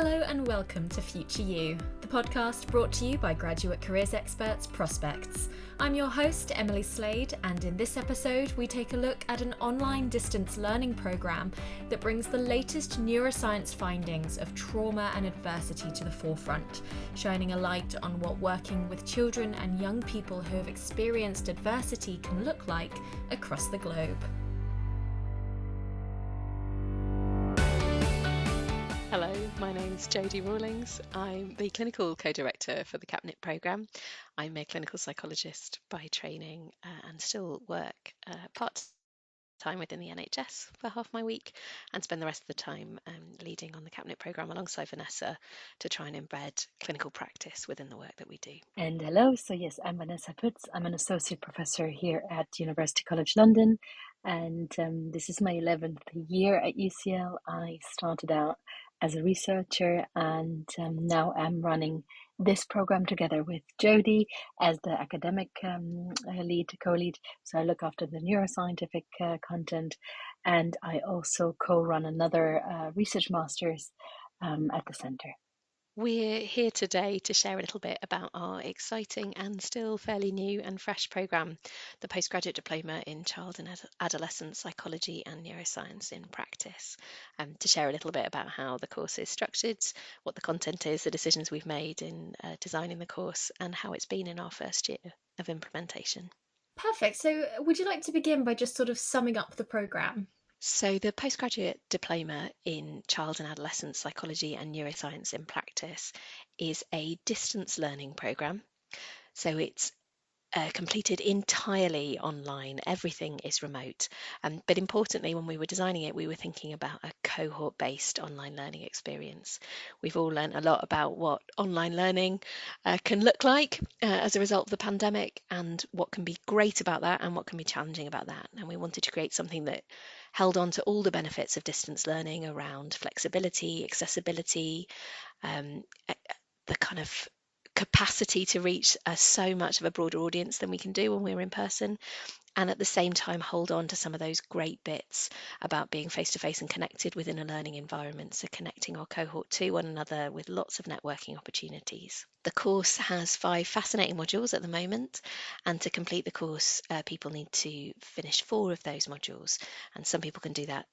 Hello and welcome to Future You, the podcast brought to you by graduate careers experts Prospects. I'm your host, Emily Slade, and in this episode we take a look at an online distance learning programme that brings the latest neuroscience findings of trauma and adversity to the forefront, shining a light on what working with children and young people who have experienced adversity can look like across the globe. Hello, my name's Jodie Rawlings. I'm the clinical co-director for the CAPNiP programme. I'm a clinical psychologist by training and still work part-time within the NHS for half my week and spend the rest of the time leading on the CAPNiP programme alongside Vanessa to try and embed clinical practice within the work that we do. And hello, yes, I'm Vanessa Putz. I'm an associate professor here at University College London, and this is my 11th year at UCL. I started out as a researcher, and now I'm running this program together with Jodie as the academic co-lead. So I look after the neuroscientific content, and I also co-run another research master's at the centre. We're here today to share a little bit about our exciting and still fairly new and fresh programme, the Postgraduate Diploma in Child and Adolescent Psychology and Neuroscience in Practice, to share a little bit about how the course is structured, what the content is, the decisions we've made in designing the course, and how it's been in our first year of implementation. Perfect. So would you like to begin by just sort of summing up the programme? So the Postgraduate Diploma in Child and Adolescent Psychology and Neuroscience in Practice is a distance learning programme. So it's completed entirely online. Everything is remote. But importantly, when we were designing it, we were thinking about a cohort-based online learning experience. We've all learned a lot about what online learning can look like as a result of the pandemic, and what can be great about that and what can be challenging about that. And we wanted to create something that held on to all the benefits of distance learning around flexibility, accessibility, the kind of capacity to reach so much of a broader audience than we can do when we're in person, and at the same time hold on to some of those great bits about being face-to-face and connected within a learning environment, so connecting our cohort to one another with lots of networking opportunities. The course has 5 fascinating modules at the moment, and to complete the course people need to finish 4 of those modules, and some people can do that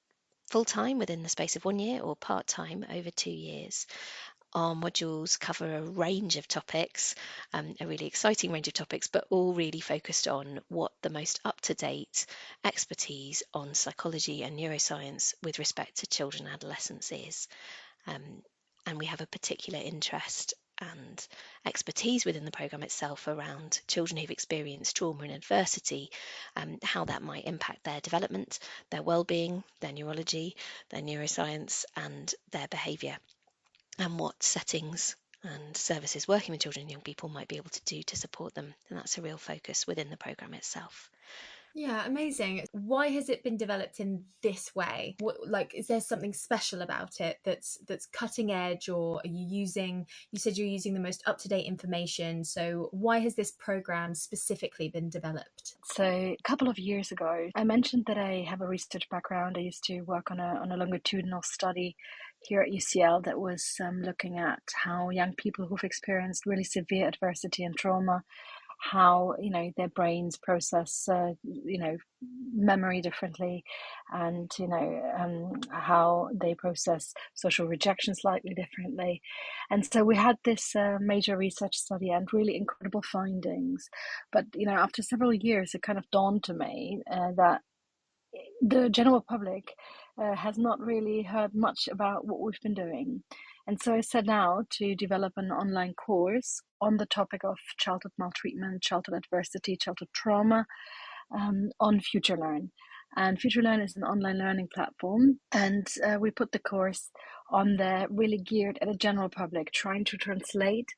full-time within the space of 1 year or part-time over 2 years. Our modules cover a range of topics, a really exciting range of topics, but all really focused on what the most up-to-date expertise on psychology and neuroscience with respect to children and adolescents is. And we have a particular interest and expertise within the programme itself around children who've experienced trauma and adversity, how that might impact their development, their well-being, their neurology, their neuroscience, and their behaviour, and what settings and services working with children and young people might be able to do to support them. And that's a real focus within the programme itself. Yeah, amazing. Why has it been developed in this way? Is there something special about it that's cutting edge, or are you said you're using the most up-to-date information, so why has this program specifically been developed? So a couple of years ago, I mentioned that I have a research background. I used to work on a longitudinal study here at UCL that was looking at how young people who've experienced really severe adversity and trauma, how their brains process memory differently, and how they process social rejection slightly differently. And so we had this major research study and really incredible findings, but after several years it kind of dawned to me that the general public has not really heard much about what we've been doing. And so I set out to develop an online course on the topic of childhood maltreatment, childhood adversity, childhood trauma on FutureLearn. And FutureLearn is an online learning platform. And we put the course on there really geared at the general public, trying to translate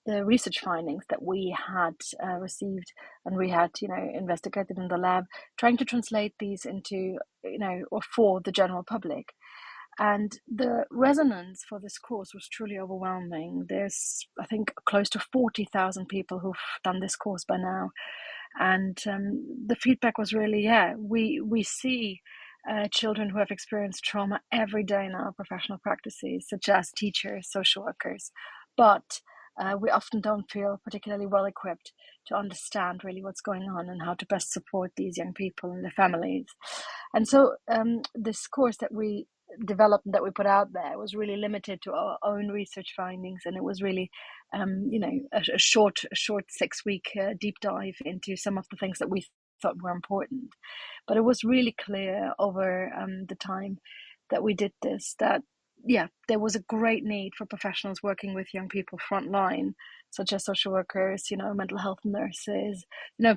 the research findings that we had received and we had, investigated in the lab, trying to translate these into, or for the general public. And the resonance for this course was truly overwhelming. There's, I think, close to 40,000 people who've done this course by now. And the feedback was really, we see children who have experienced trauma every day in our professional practices, such as teachers, social workers, but we often don't feel particularly well equipped to understand really what's going on and how to best support these young people and their families. And so this course that we developed and that we put out there was really limited to our own research findings, and it was really a short 6-week deep dive into some of the things that we thought were important. But it was really clear over the time that we did this that, yeah, there was a great need for professionals working with young people frontline, such as social workers, mental health nurses,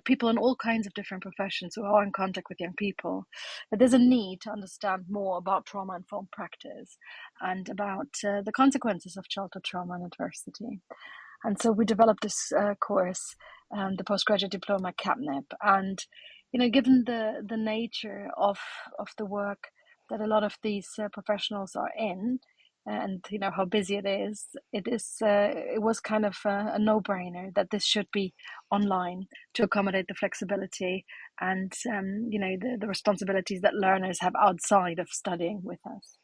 people in all kinds of different professions who are in contact with young people. That there's a need to understand more about trauma-informed practice and about the consequences of childhood trauma and adversity. And so we developed this course, the Postgraduate Diploma CAPNiP. And, given the nature of the work that a lot of these professionals are in, and how busy it was kind of a no-brainer that this should be online to accommodate the flexibility and the responsibilities that learners have outside of studying with us.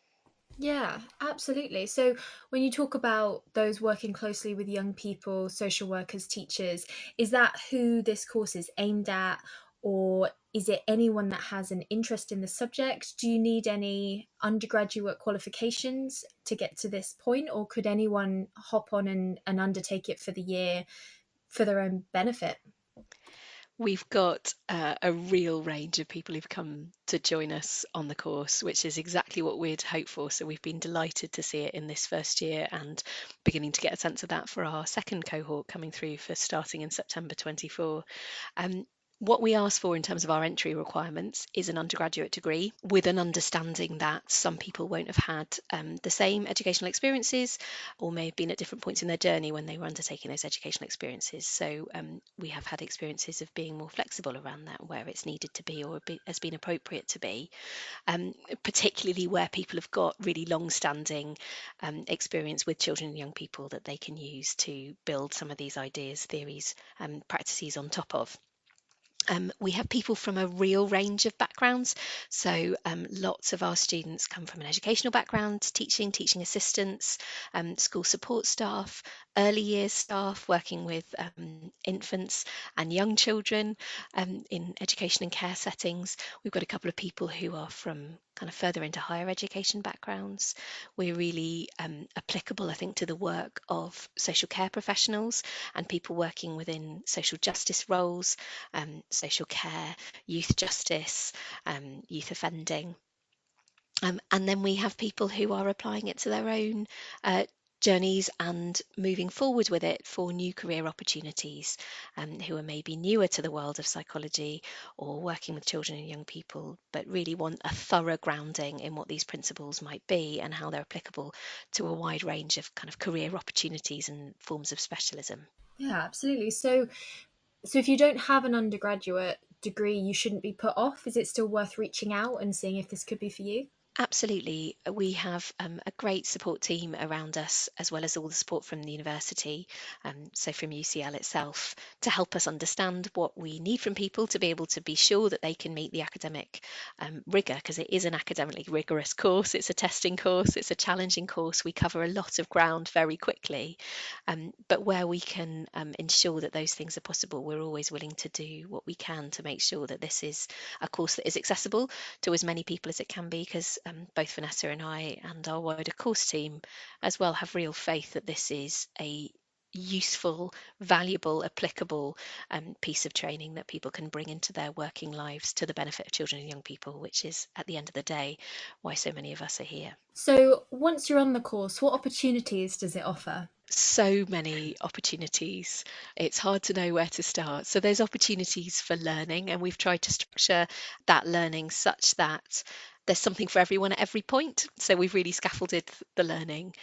Yeah, absolutely. So when you talk about those working closely with young people, social workers, teachers, is that who this course is aimed at? Or is it anyone that has an interest in the subject? Do you need any undergraduate qualifications to get to this point? Or could anyone hop on and undertake it for the year for their own benefit? We've got a real range of people who've come to join us on the course, which is exactly what we'd hoped for. So we've been delighted to see it in this first year and beginning to get a sense of that for our second cohort coming through for starting in September 24. What we ask for in terms of our entry requirements is an undergraduate degree, with an understanding that some people won't have had the same educational experiences, or may have been at different points in their journey when they were undertaking those educational experiences. So we have had experiences of being more flexible around that, where it's needed to be or has been appropriate to be, particularly where people have got really long-standing experience with children and young people that they can use to build some of these ideas, theories, practices on top of. We have people from a real range of backgrounds. So lots of our students come from an educational background, teaching assistants, school support staff, early years staff working with infants and young children in education and care settings. We've got a couple of people who are from kind of further into higher education backgrounds. We're really applicable, I think, to the work of social care professionals and people working within social justice roles, social care, youth justice, youth offending. And then we have people who are applying it to their own journeys and moving forward with it for new career opportunities, who are maybe newer to the world of psychology or working with children and young people, but really want a thorough grounding in what these principles might be and how they're applicable to a wide range of kind of career opportunities and forms of specialism. Yeah, absolutely. So if you don't have an undergraduate degree, you shouldn't be put off. Is it still worth reaching out and seeing if this could be for you? Absolutely. We have a great support team around us, as well as all the support from the university, so from UCL itself, to help us understand what we need from people to be able to be sure that they can meet the academic rigour, because it is an academically rigorous course. It's a testing course. It's a challenging course. We cover a lot of ground very quickly, but where we can ensure that those things are possible, we're always willing to do what we can to make sure that this is a course that is accessible to as many people as it can be, because both Vanessa and I and our wider course team as well have real faith that this is a useful, valuable, applicable piece of training that people can bring into their working lives to the benefit of children and young people, which is at the end of the day why so many of us are here. So once you're on the course, what opportunities does it offer? So many opportunities. It's hard to know where to start. So there's opportunities for learning, and we've tried to structure that learning such that there's something for everyone at every point. So we've really scaffolded the learning.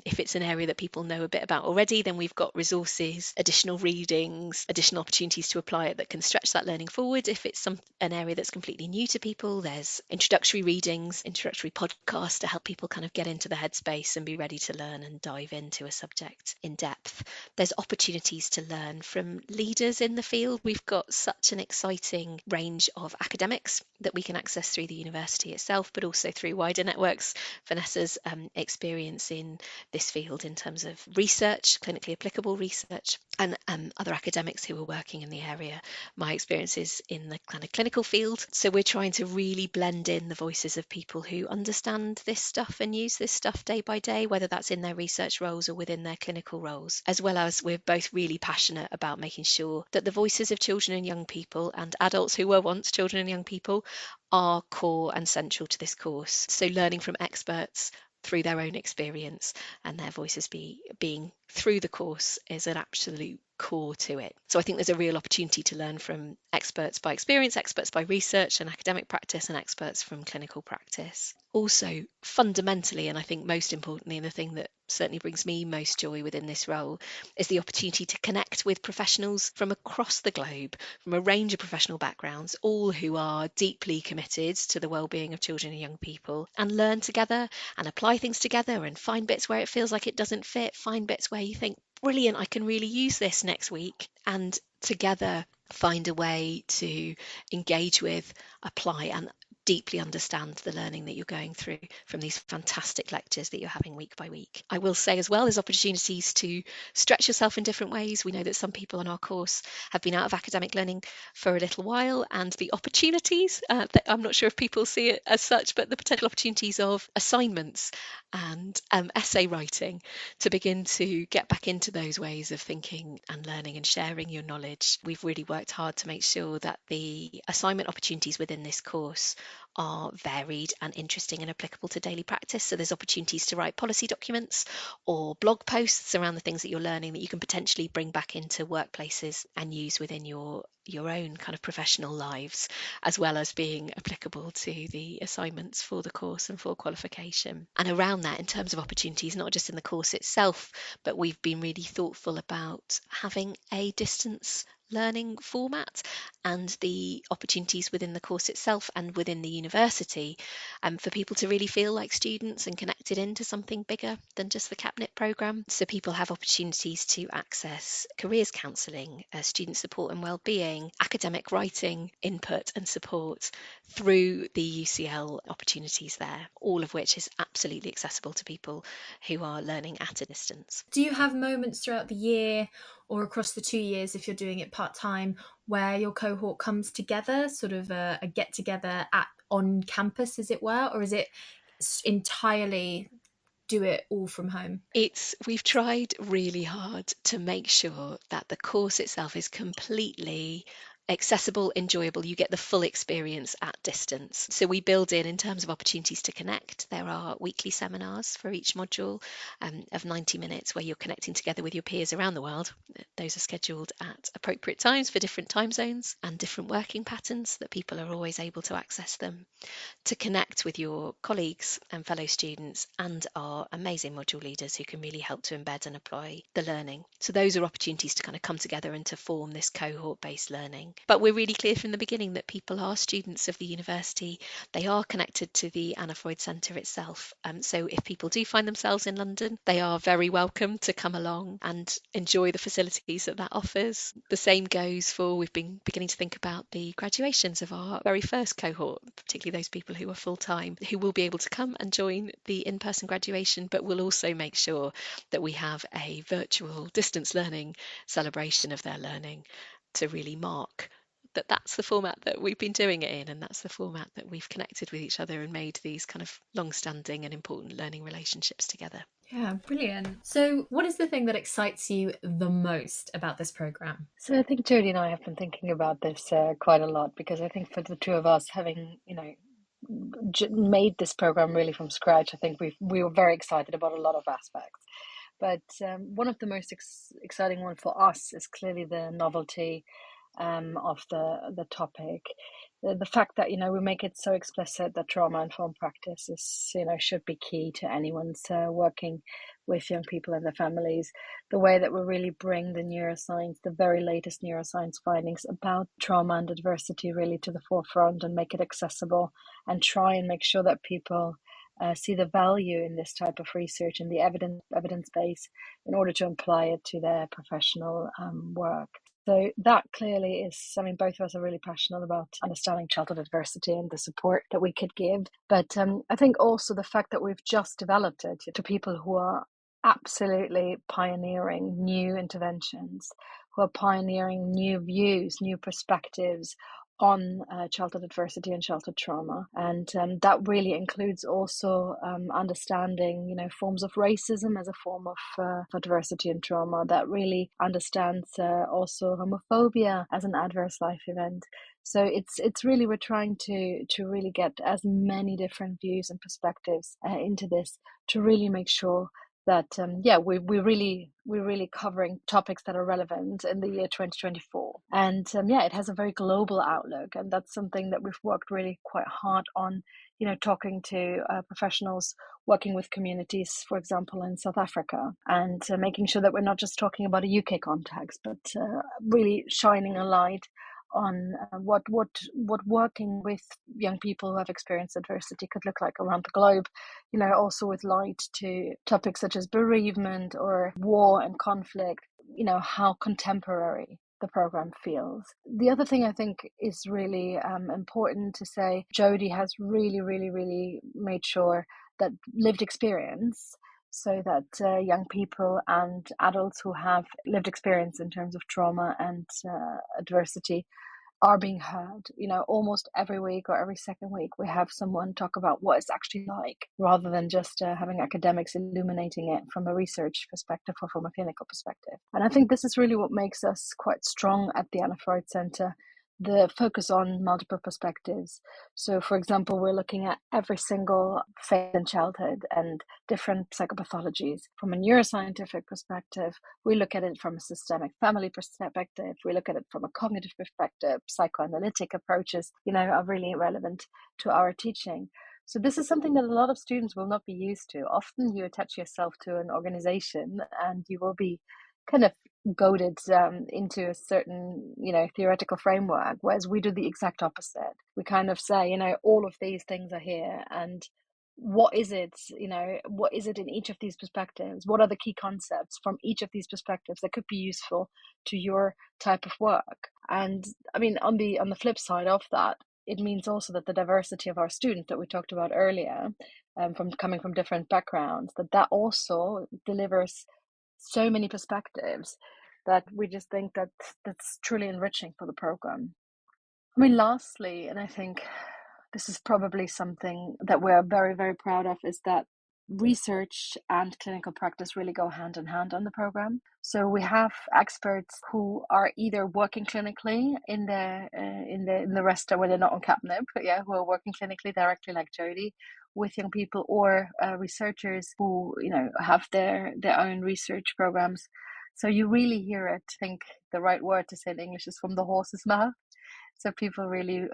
If it's an area that people know a bit about already, then we've got resources, additional readings, additional opportunities to apply it that can stretch that learning forward. If it's an area that's completely new to people, there's introductory readings, introductory podcasts to help people kind of get into the headspace and be ready to learn and dive into a subject in depth. There's opportunities to learn from leaders in the field. We've got such an exciting range of academics that we can access through the university itself, but also through wider networks. Vanessa's experience in this field in terms of research, clinically applicable research, and other academics who are working in the area, my experiences in the kind of clinical field. So we're trying to really blend in the voices of people who understand this stuff and use this stuff day by day, whether that's in their research roles or within their clinical roles, as well as we're both really passionate about making sure that the voices of children and young people and adults who were once children and young people are core and central to this course. So learning from experts through their own experience and their voices being through the course is an absolute core to it. So I think there's a real opportunity to learn from experts by experience, experts by research and academic practice, and experts from clinical practice. Also, fundamentally, and I think most importantly, and the thing that certainly brings me most joy within this role, is the opportunity to connect with professionals from across the globe, from a range of professional backgrounds, all who are deeply committed to the well-being of children and young people, and learn together and apply things together and find bits where it feels like it doesn't fit, find bits where you think, brilliant, I can really use this next week, and together find a way to engage with, apply, and deeply understand the learning that you're going through from these fantastic lectures that you're having week by week. I will say as well, there's opportunities to stretch yourself in different ways. We know that some people on our course have been out of academic learning for a little while, and the opportunities, that I'm not sure if people see it as such, but the potential opportunities of assignments and essay writing to begin to get back into those ways of thinking and learning and sharing your knowledge. We've really worked hard to make sure that the assignment opportunities within this course are varied and interesting and applicable to daily practice. So there's opportunities to write policy documents or blog posts around the things that you're learning that you can potentially bring back into workplaces and use within your own kind of professional lives, as well as being applicable to the assignments for the course and for qualification. And around that, in terms of opportunities, not just in the course itself, but we've been really thoughtful about having a distance learning format and the opportunities within the course itself and within the university for people to really feel like students and connected into something bigger than just the CAPNiP programme. So people have opportunities to access careers counselling, student support and wellbeing, academic writing input and support through the UCL opportunities there, all of which is absolutely accessible to people who are learning at a distance. Do you have moments throughout the year or across the 2 years, if you're doing it part-time, where your cohort comes together, sort of a get-together on campus, as it were, or is it entirely do it all from home? We've tried really hard to make sure that the course itself is completely accessible, enjoyable. You get the full experience at distance. So we build in terms of opportunities to connect. There are weekly seminars for each module of 90 minutes where you're connecting together with your peers around the world. Those are scheduled at appropriate times for different time zones and different working patterns so that people are always able to access them, to connect with your colleagues and fellow students and our amazing module leaders who can really help to embed and apply the learning. So those are opportunities to kind of come together and to form this cohort-based learning. But we're really clear from the beginning that people are students of the university. They are connected to the Anna Freud Centre itself. So if people do find themselves in London, they are very welcome to come along and enjoy the facilities that offers. The same goes for, we've been beginning to think about the graduations of our very first cohort, particularly those people who are full-time, who will be able to come and join the in-person graduation, but we'll also make sure that we have a virtual distance learning celebration of their learning to really mark that that's the format that we've been doing it in, and that's the format that we've connected with each other and made these kind of long-standing and important learning relationships together. Yeah, brilliant. So what is the thing that excites you the most about this programme? So I think Jodie and I have been thinking about this quite a lot, because I think for the two of us, having made this program really from scratch, I think we were very excited about a lot of aspects. But one of the most exciting one for us is clearly the novelty of the topic. The fact that we make it so explicit that trauma-informed practice is should be key to anyone's working with young people and their families. The way that we really bring the neuroscience, the very latest neuroscience findings about trauma and adversity, really to the forefront and make it accessible, and try and make sure that people see the value in this type of research and the evidence base in order to apply it to their professional work. So that clearly is, I mean, both of us are really passionate about understanding childhood adversity and the support that we could give. But I think also the fact that we've just developed it to people who are absolutely pioneering new interventions, who are pioneering new views, new perspectives on childhood adversity and childhood trauma. And that really includes also understanding, forms of racism as a form of adversity and trauma. That really understands also homophobia as an adverse life event. So it's really, we're trying to really get as many different views and perspectives into this to really make sure that we're really covering topics that are relevant in the year 2024. And it has a very global outlook, and that's something that we've worked really quite hard on, talking to professionals working with communities, for example, in South Africa, and making sure that we're not just talking about a UK context, but really shining a light on what working with young people who have experienced adversity could look like around the globe, also with light to topics such as bereavement or war and conflict, how contemporary the program feels. The other thing I think is really important to say, Jodie has really, really, really made sure that lived experience, so that young people and adults who have lived experience in terms of trauma and adversity are being heard. Almost every week or every second week, we have someone talk about what it's actually like, rather than just having academics illuminating it from a research perspective or from a clinical perspective. And I think this is really what makes us quite strong at the Anna Freud Center, the focus on multiple perspectives. So, for example, we're looking at every single phase in childhood and different psychopathologies. From a neuroscientific perspective, we look at it from a systemic family perspective, we look at it from a cognitive perspective. Psychoanalytic approaches, are really relevant to our teaching. So this is something that a lot of students will not be used to. Often you attach yourself to an organization and you will be kind of goaded into a certain, theoretical framework, whereas we do the exact opposite. We kind of say, all of these things are here, and what is it, what is it in each of these perspectives? What are the key concepts from each of these perspectives that could be useful to your type of work? And I mean, on the flip side of that, it means also that the diversity of our students that we talked about earlier, from coming from different backgrounds, that also delivers so many perspectives that we just think that that's truly enriching for the program. I mean, lastly, and I think this is probably something that we're very, very proud of, is that research and clinical practice really go hand in hand on the program. So we have experts who are either working clinically in the rest, when they're not on CAPNiP, who are working clinically directly, like Jodie, with young people, or researchers who have their own research programs. So you really hear it. I think the right word to say in English is from the horse's mouth. So people really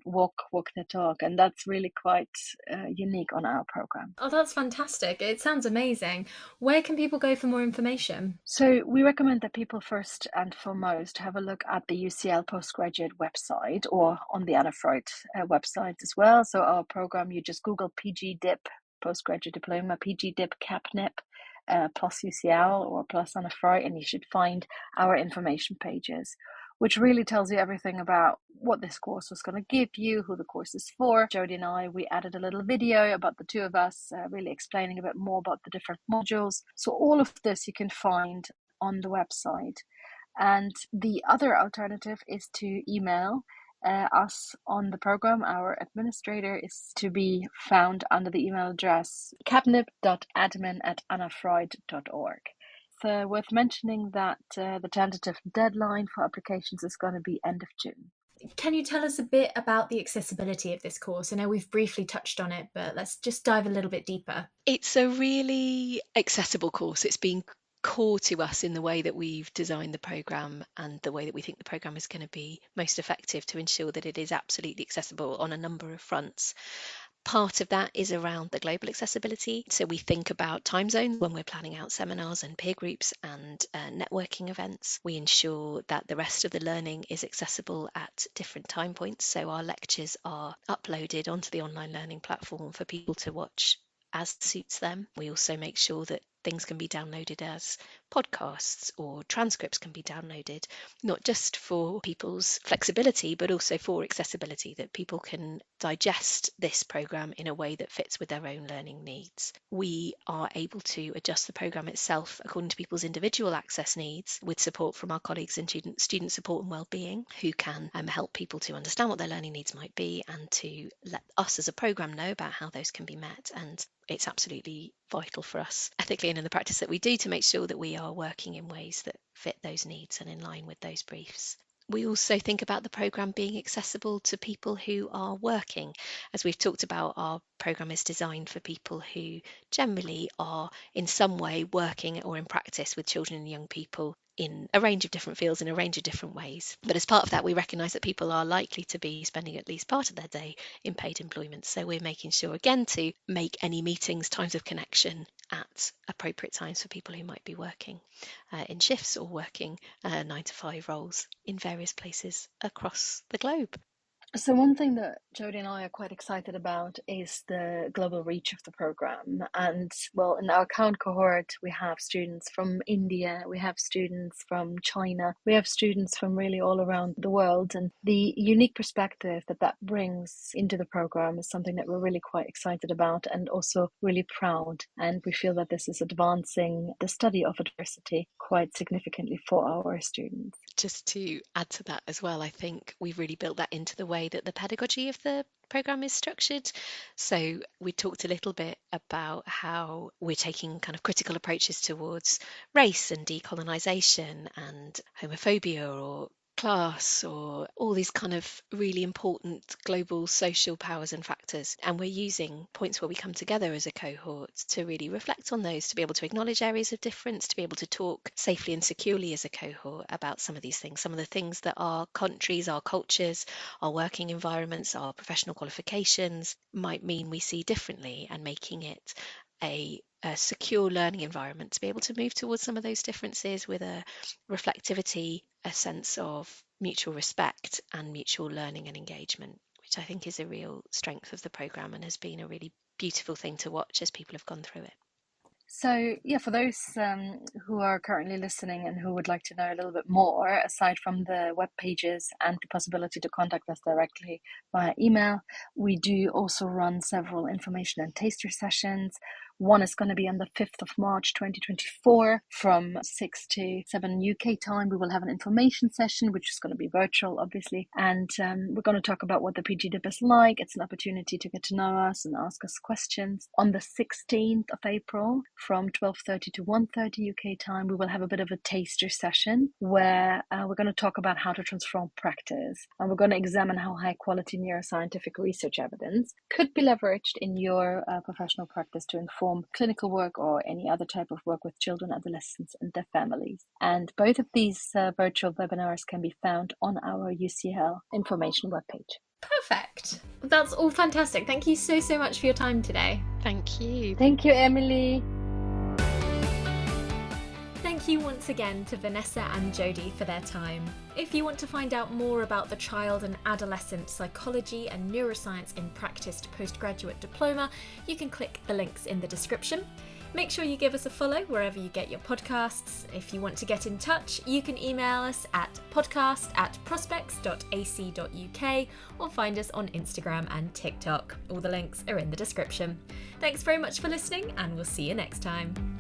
walk their talk, and that's really quite unique on our program. Oh, that's fantastic. It sounds amazing. Where can people go for more information? So we recommend that people first and foremost have a look at the UCL postgraduate website, or on the Anna Freud website as well. So our program, you just Google PG Dip Postgraduate Diploma, PG Dip CAPNiP, plus UCL or plus Anna Freud, and you should find our information pages, which really tells you everything about what this course was going to give you, who the course is for. Jodie and I, we added a little video about the two of us, really explaining a bit more about the different modules. So all of this you can find on the website. And the other alternative is to email us on the program. Our administrator is to be found under the email address capnip.admin@annafreud.org. Worth mentioning that the tentative deadline for applications is going to be end of June. Can you tell us a bit about the accessibility of this course? I know we've briefly touched on it, but let's just dive a little bit deeper. It's a really accessible course. It's been core to us in the way that we've designed the programme and the way that we think the programme is going to be most effective to ensure that it is absolutely accessible on a number of fronts. Part of that is around the global accessibility. So we think about time zones when we're planning out seminars and peer groups and networking events. We ensure that the rest of the learning is accessible at different time points. So our lectures are uploaded onto the online learning platform for people to watch as suits them. We also make sure that things can be downloaded as podcasts or transcripts can be downloaded, not just for people's flexibility, but also for accessibility, that people can digest this programme in a way that fits with their own learning needs. We are able to adjust the programme itself according to people's individual access needs, with support from our colleagues in student support and wellbeing, who can help people to understand what their learning needs might be and to let us as a programme know about how those can be met. And it's absolutely vital for us ethically and in the practice that we do to make sure that we are working in ways that fit those needs and in line with those briefs. We also think about the programme being accessible to people who are working. As we've talked about, our programme is designed for people who generally are in some way working or in practice with children and young people in a range of different fields, in a range of different ways. But as part of that, we recognise that people are likely to be spending at least part of their day in paid employment. So we're making sure, again, to make any meetings, times of connection at appropriate times for people who might be working in shifts or working 9-to-5 roles in various places across the globe. So one thing that Jodie and I are quite excited about is the global reach of the program. And well, in our current cohort, we have students from India, we have students from China, we have students from really all around the world. And the unique perspective that brings into the program is something that we're really quite excited about and also really proud. And we feel that this is advancing the study of diversity quite significantly for our students. Just to add to that as well, I think we've really built that into the way that the pedagogy of the programme is structured. So we talked a little bit about how we're taking kind of critical approaches towards race and decolonisation and homophobia or class or all these kind of really important global social powers and factors. And we're using points where we come together as a cohort to really reflect on those, to be able to acknowledge areas of difference, to be able to talk safely and securely as a cohort about some of these things, some of the things that our countries, our cultures, our working environments, our professional qualifications might mean we see differently, and making it a secure learning environment to be able to move towards some of those differences with a reflectivity, a sense of mutual respect and mutual learning and engagement, which I think is a real strength of the programme and has been a really beautiful thing to watch as people have gone through it. So, yeah, for those who are currently listening and who would like to know a little bit more, aside from the web pages and the possibility to contact us directly via email, we do also run several information and taster sessions. One is going to be on the 5th of March 2024 from 6 to 7 UK time. We will have an information session, which is going to be virtual, obviously. And we're going to talk about what the PGDIP is like. It's an opportunity to get to know us and ask us questions. On the 16th of April, from 12:30 to 1:30 UK time, we will have a bit of a taster session where we're going to talk about how to transform practice. And we're going to examine how high quality neuroscientific research evidence could be leveraged in your professional practice to inform clinical work or any other type of work with children, adolescents, and their families. And both of these virtual webinars can be found on our UCL information webpage. Perfect. That's all fantastic. Thank you so much for your time today. Thank you. Thank you, Emily. Thank you once again to Vanessa and Jodie for their time. If you want to find out more about the Child and Adolescent Psychology and Neuroscience in Practice Postgraduate Diploma, you can click the links in the description. Make sure you give us a follow wherever you get your podcasts. If you want to get in touch, you can email us at podcast@prospects.ac.uk or find us on Instagram and TikTok. All the links are in the description. Thanks very much for listening, and we'll see you next time.